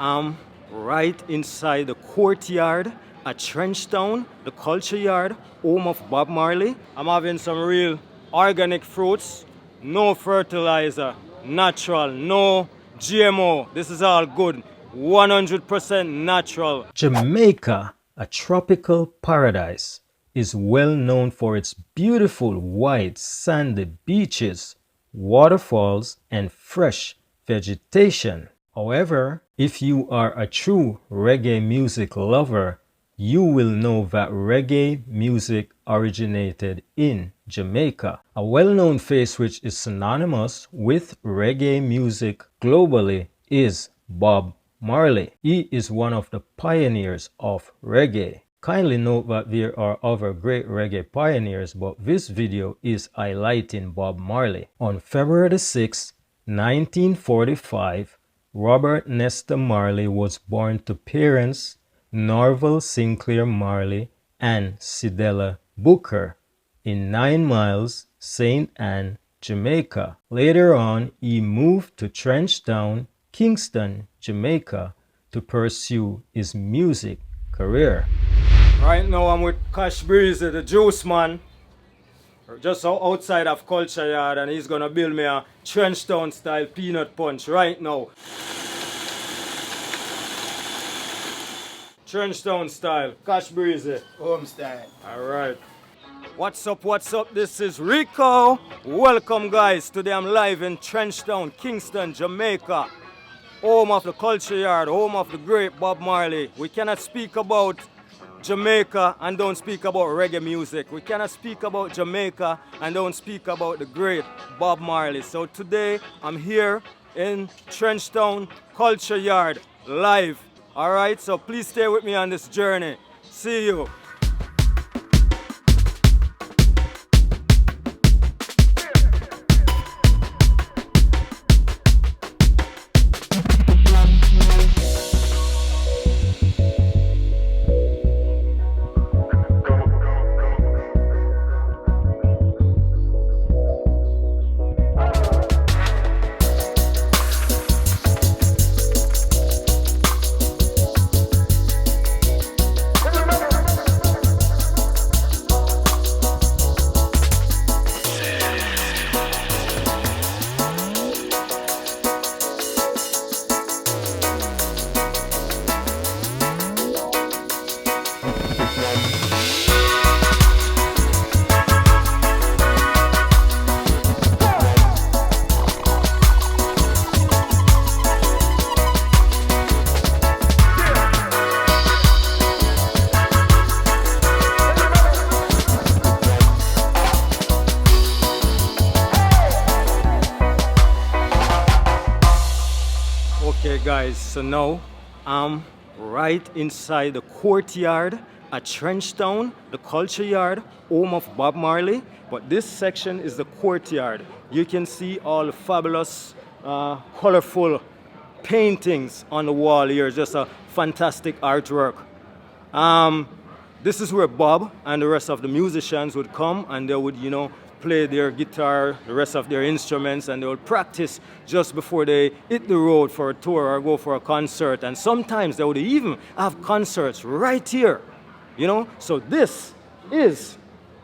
I'm right inside the courtyard at Trenchtown, the culture yard, home of Bob Marley. I'm having some real organic fruits, no fertilizer, natural, no GMO. This is all good, 100% natural. Jamaica, a tropical paradise, is well known for its beautiful white sandy beaches, waterfalls, and fresh vegetation. However, if you are a true reggae music lover, you will know that reggae music originated in Jamaica. A well-known face which is synonymous with reggae music globally is Bob Marley. He is one of the pioneers of reggae. Kindly note that there are other great reggae pioneers, but this video is highlighting Bob Marley. On February 6, 1945, Robert Nesta Marley was born to parents Norval Sinclair Marley and Cedella Booker in 9 Miles, St. Anne, Jamaica. Later on, he moved to Trenchtown, Kingston, Jamaica to pursue his music career. Right now I'm with Cash Breezy, the juice man, just outside of Culture Yard, and he's gonna build me a Trenchtown style peanut punch right now. Trenchtown style, Cash Breezy. Home style. Alright. What's up, what's up? This is Rico. Welcome guys. Today I'm live in Trenchtown, Kingston, Jamaica. Home of the Culture Yard, home of the great Bob Marley. We cannot speak about Jamaica and don't speak about reggae music. We cannot speak about Jamaica and don't speak about the great Bob Marley. So today I'm here in Trenchtown Culture Yard live. Alright, so please stay with me on this journey. See you. Okay guys, so now I'm right inside the courtyard at Trenchtown, the culture yard, home of Bob Marley. But this section is the courtyard. You can see all the fabulous, colorful paintings on the wall here. Just a fantastic artwork. This is where Bob and the rest of the musicians would come and they would, play their guitar, the rest of their instruments, and they would practice just before they hit the road for a tour or go for a concert. And sometimes they would even have concerts right here, So this is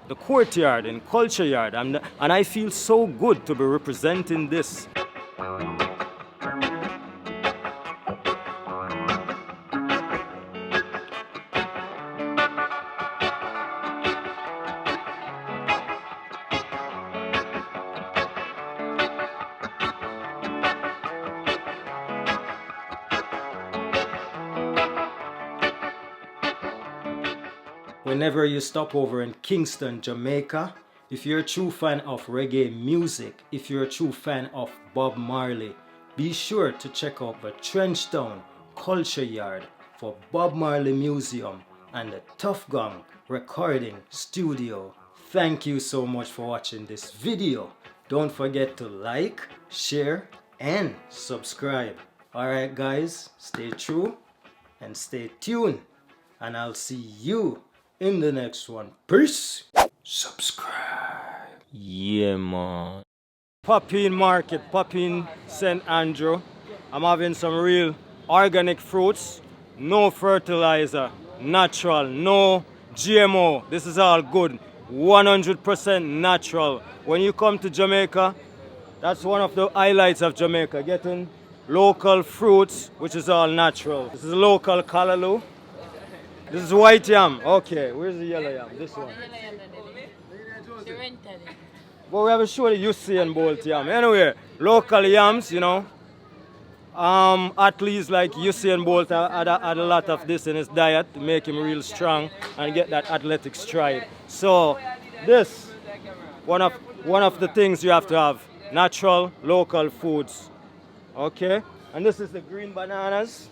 the courtyard in Culture Yard, and I feel so good to be representing this. Whenever you stop over in Kingston, Jamaica, if you're a true fan of reggae music, if you're a true fan of Bob Marley, be sure to check out the Trenchtown Culture Yard for Bob Marley Museum and the Tough Gong Recording Studio. Thank you so much for watching this video. Don't forget to like, share, and subscribe. Alright guys, stay true and stay tuned, and I'll see you in the next one. Peace. Subscribe. Yeah, man. Papine Market, Papine, St. Andrew. I'm having some real organic fruits, no fertilizer, natural, no GMO. This is all good. 100% natural. When you come to Jamaica, that's one of the highlights of Jamaica, getting local fruits, which is all natural. This is local callaloo. This is white yam. Okay, where's the yellow yam? This one. But we haven't shown the Usain Bolt yam. Anyway, local yams, you know. Athletes like Usain Bolt had a lot of this in his diet to make him real strong and get that athletic stride. So this, one of the things you have to have, natural, local foods. Okay? And this is the green bananas.